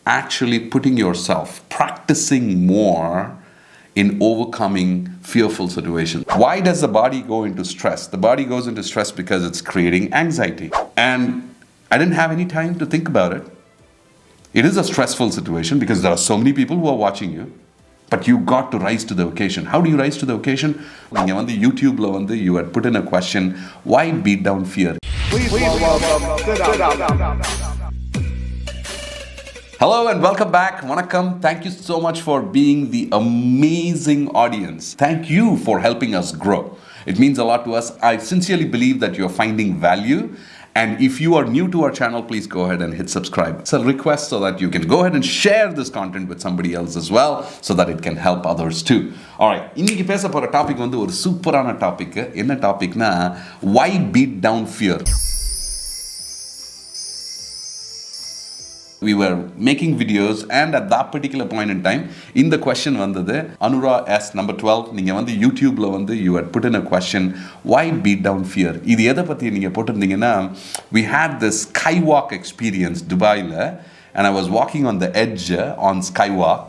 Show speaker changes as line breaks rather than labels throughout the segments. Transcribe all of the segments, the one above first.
actually putting yourself, practicing more in overcoming fearful situations. Why does the body go into stress? The body goes into stress because it's creating anxiety. And I didn't have any time to think about it. It is a stressful situation because there are so many people who are watching you. But you got to rise to the occasion. How do you rise to the occasion? When you're on the YouTube, you had put in a question, why beat down fear? Please welcome Siddahmed. Hello and welcome back. Vanakkam. Thank you so much for being the amazing audience. Thank you for helping us grow. It means a lot to us. I sincerely believe that you're finding value. And if you are new to our channel, please go ahead and hit subscribe. It's a request so that you can go ahead and share this content with somebody else as well, so that it can help others too. Alright, இன்னைக்கு பேச போற topic வந்து ஒரு சூப்பரான topic. என்ன டாபிக்னா why beat down fear? We were making videos and at that particular point in time, in the question வந்தது Anura S number 12, நீங்க வந்து YouTubeல வந்து you had put in a question, why beat down fear? இது எதை பத்தி நீங்க போட்டிருந்தீங்கன்னா, we had this skywalk experience Dubaiல, and I was walking on the edge on skywalk,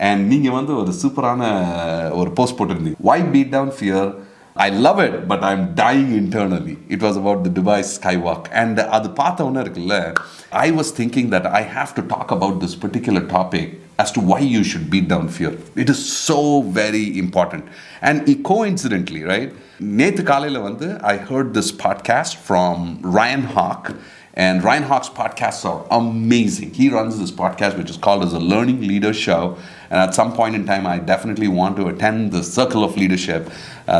and நீங்க வந்து ஒரு சூப்பரான ஒரு போஸ்ட் போட்டிருந்தீங்க, why beat down fear? I love it, but I'm dying internally. It was about the Dubai skywalk. And அது பார்த்த உடனே இருக்குல்ல, I was thinking that I have to talk about this particular topic as to why you should beat down fear. It is so very important. And coincidentally, right, நேத்து காலையில வந்து I heard this podcast from Ryan Hawk. And Ryan Hawk's podcasts are amazing. He runs this podcast which is called as a Learning Leader Show. And at some point in time, I definitely want to attend the Circle of Leadership.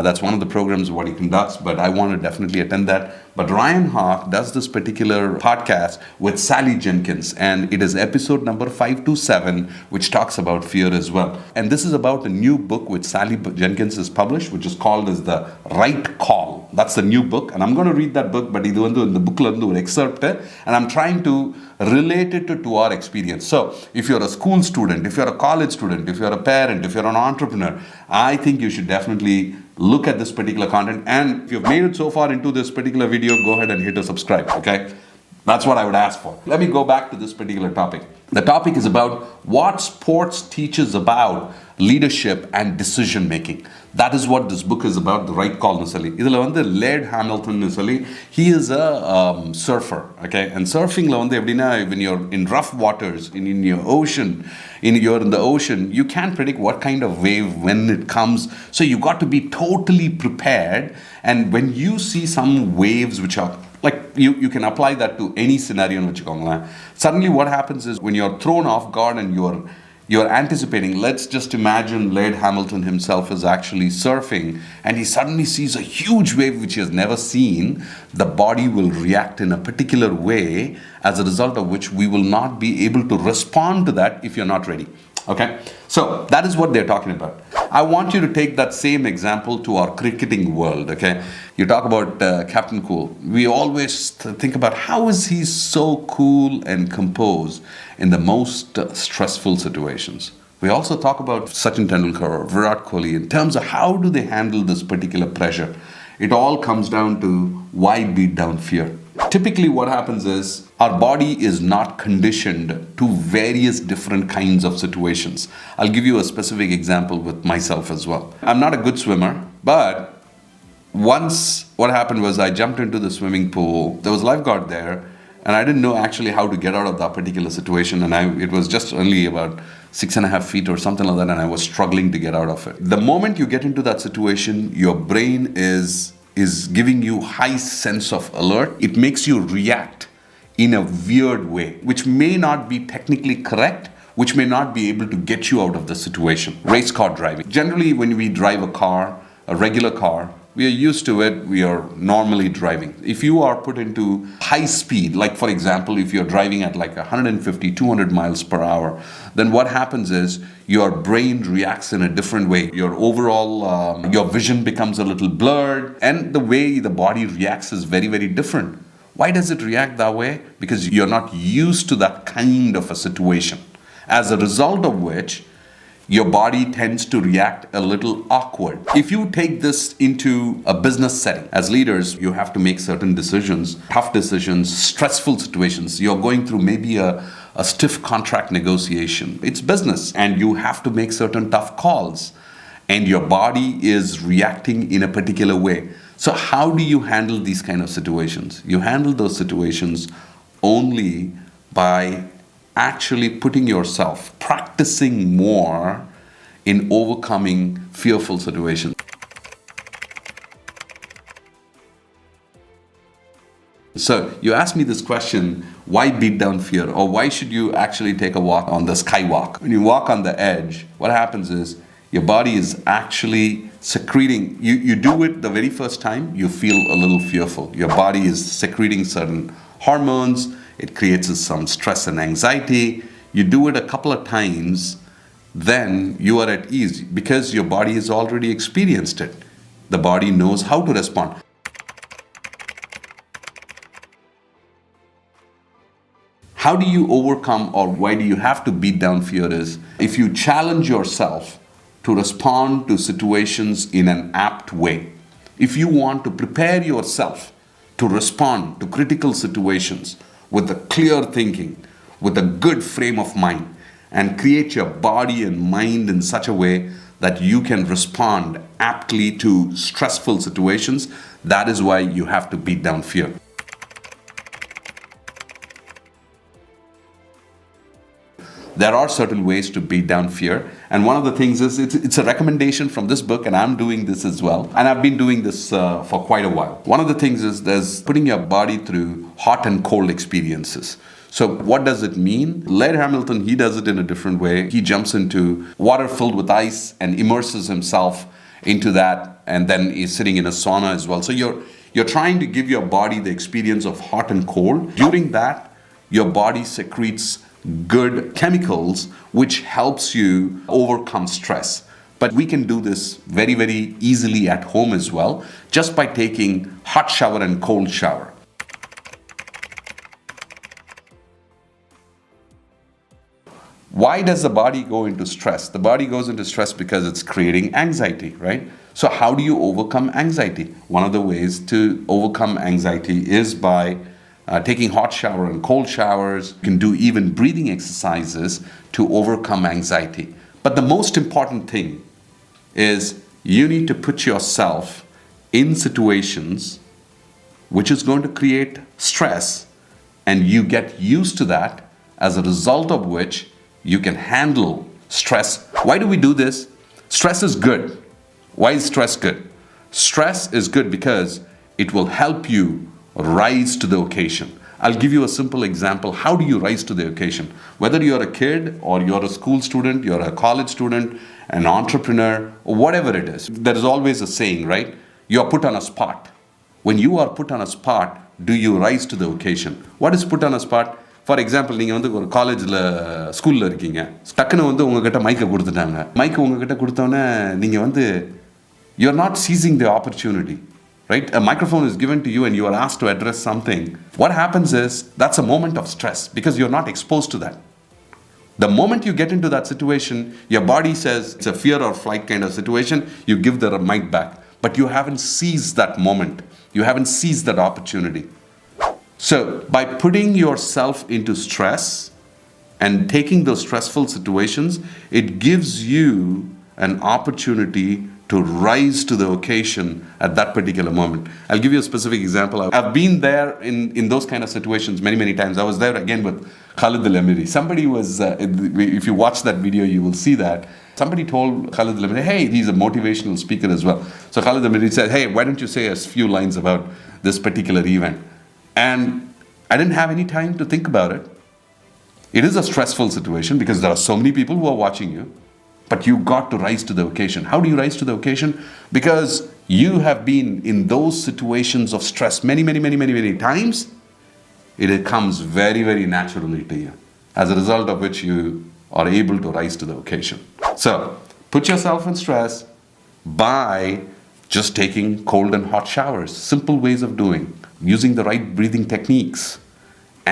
That's one of the programs what he conducts, but I want to definitely attend that. But Ryan Hawk does this particular podcast with Sally Jenkins, and it is episode number 527, which talks about fear as well. And this is about a new book which Sally Jenkins has published, which is called as The Right Call. That's the new book, and I'm going to read that book, but இது வந்து இந்த bookல இருந்து ஒரு excerpt, and I'm trying to relate it to our experience. So, if you're a school student, if you're a college student, if you're a parent, if you're an entrepreneur, I think you should definitely look at this particular content. And if you've made it so far into this particular video, go ahead and hit a subscribe, okay? That's what I would ask for. Let me go back to this particular topic. The topic is about what sports teaches about leadership and decision making. That is what this book is about, The Right Call. Idhula vandu Laird Hamilton nusali, he is a surfer, okay? And surfing la vandu eppdina, when you're in rough waters, in your ocean, you're in the ocean, you can't predict what kind of wave when it comes. So you got to be totally prepared. And when you see some waves which are like, you can apply that to any scenario. Suddenly what happens is when you're thrown off guard and you're anticipating, let's just imagine Laird Hamilton himself is actually surfing and he suddenly sees a huge wave which he has never seen. The body will react in a particular way, as a result of which we will not be able to respond to that if you're not ready. Okay, so that is what they're talking about. I want you to take that same example to our cricketing world. Okay, you talk about Captain Cool. We always think about how is he so cool and composed in the most stressful situations. We also talk about Sachin Tendulkar or Virat Kohli in terms of how do they handle this particular pressure. It all comes down to why beat down fear. Typically what happens is our body is not conditioned to various different kinds of situations. I'll give you a specific example with myself as well. I'm not a good swimmer, but once what happened was I jumped into the swimming pool. There was a lifeguard there, and I didn't know actually how to get out of that particular situation. And it was just only about 6.5 feet or something like that, and I was struggling to get out of it. The moment you get into that situation, your brain is giving you high sense of alert. It makes you react in a weird way, which may not be technically correct, which may not be able to get you out of the situation. Race car driving. Generally, when we drive a car, a regular car, we are used to it, we are normally driving. If you are put into high speed, like for example, if you're driving at like 150, 200 miles per hour, then what happens is your brain reacts in a different way. Your overall, your vision becomes a little blurred, and the way the body reacts is very, very different. Why does it react that way? Because you're not used to that kind of a situation. As a result of which, your body tends to react a little awkward. If you take this into a business setting, as leaders, you have to make certain decisions, tough decisions, stressful situations. You're going through maybe a stiff contract negotiation. It's business, and you have to make certain tough calls, and your body is reacting in a particular way. So how do you handle these kind of situations? You handle those situations only by actually putting yourself, practicing more in overcoming fearful situations. So you asked me this question, why beat down fear? Or why should you actually take a walk on the skywalk? When you walk on the edge, what happens is your body is actually secreting. You do it the very first time, you feel a little fearful. Your body is secreting certain hormones. It creates some stress and anxiety. You do it a couple of times, then you are at ease because your body has already experienced it. The body knows how to respond. How do you overcome, or why do you have to beat down fear is, if you challenge yourself to respond to situations in an apt way, if you want to prepare yourself to respond to critical situations with a clear thinking, with a good frame of mind, and create your body and mind in such a way that you can respond aptly to stressful situations, that is why you have to beat down fear. There are certain ways to beat down fear, and one of the things is it's a recommendation from this book, and I'm doing this as well, and I've been doing this for quite a while. One of the things is there's putting your body through hot and cold experiences. So what does it mean? Laird Hamilton, he does it in a different way. He jumps into water filled with ice and immerses himself into that, and then is sitting in a sauna as well. So you're trying to give your body the experience of hot and cold. During that, your body secretes good chemicals which helps you overcome stress. But we can do this very, very easily at home as well, just by taking hot shower and cold shower. Why does the body go into stress? The body goes into stress because it's creating anxiety, right? So how do you overcome anxiety? One of the ways to overcome anxiety is by taking hot shower and cold showers. You can do even breathing exercises to overcome anxiety. But the most important thing is you need to put yourself in situations which is going to create stress, and you get used to that, as a result of which you can handle stress. Why do we do this? Stress is good. Why is stress good? Stress is good because it will help you rise to the occasion. I'll give you a simple example. How do you rise to the occasion? Whether you're a kid or you're a school student, you're a college student, an entrepreneur, or whatever it is, there is always a saying, right? You're put on a spot. When you are put on a spot, do you rise to the occasion? What is put on a spot? For example நீங்கள் வந்து ஒரு காலேஜில் ஸ்கூலில் இருக்கீங்க, டக்குன்னு வந்து உங்ககிட்ட மைக்கை கொடுத்துட்டாங்க. மைக்கு உங்ககிட்ட கொடுத்தோன்னே நீங்கள் வந்து you're not seizing the opportunity, right? A microphone is given to you and you are asked to address something. What happens is that's a moment of stress because you're not exposed to that. The moment you get into that situation, your body says it's a fear or flight kind of situation, you give the mic back. But you haven't seized that moment. You haven't seized that opportunity. So by putting yourself into stress and taking those stressful situations, it gives you an opportunity to rise to the occasion at that particular moment. I'll give you a specific example. I've been there in those kind of situations many times. I was there again with Khalid al-Amiri. Somebody was, if you watch that video, you will see that. Somebody told Khalid al-Amiri, hey, he's a motivational speaker as well. So Khalid al-Amiri said, hey, why don't you say a few lines about this particular event? And I didn't have any time to think about it. It is a stressful situation because there are so many people who are watching you, but you got to rise to the occasion. How do you rise to the occasion? Because you have been in those situations of stress many times. It comes very naturally to you, as a result of which you are able to rise to the occasion. So, put yourself in stress by just taking cold and hot showers. Simple ways of doing. Using the right breathing techniques,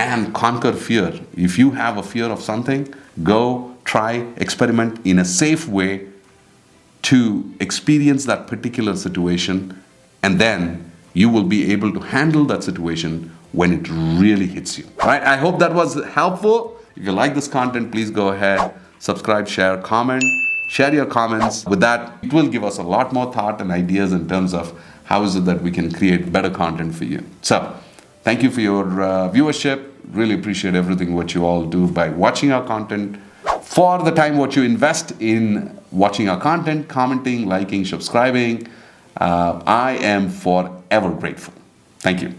and conquer fear. If you have a fear of something, go, try, experiment in a safe way to experience that particular situation, and then you will be able to handle that situation when it really hits you. All right, I hope that was helpful. If you like this content, please go ahead, subscribe, share, comment. Share your comments. With that, it will give us a lot more thought and ideas in terms of how is it that we can create better content for you. So, thank you for your viewership. Really appreciate everything what you all do by watching our content. For the time what you invest in watching our content, commenting, liking, subscribing, I am forever grateful. Thank you.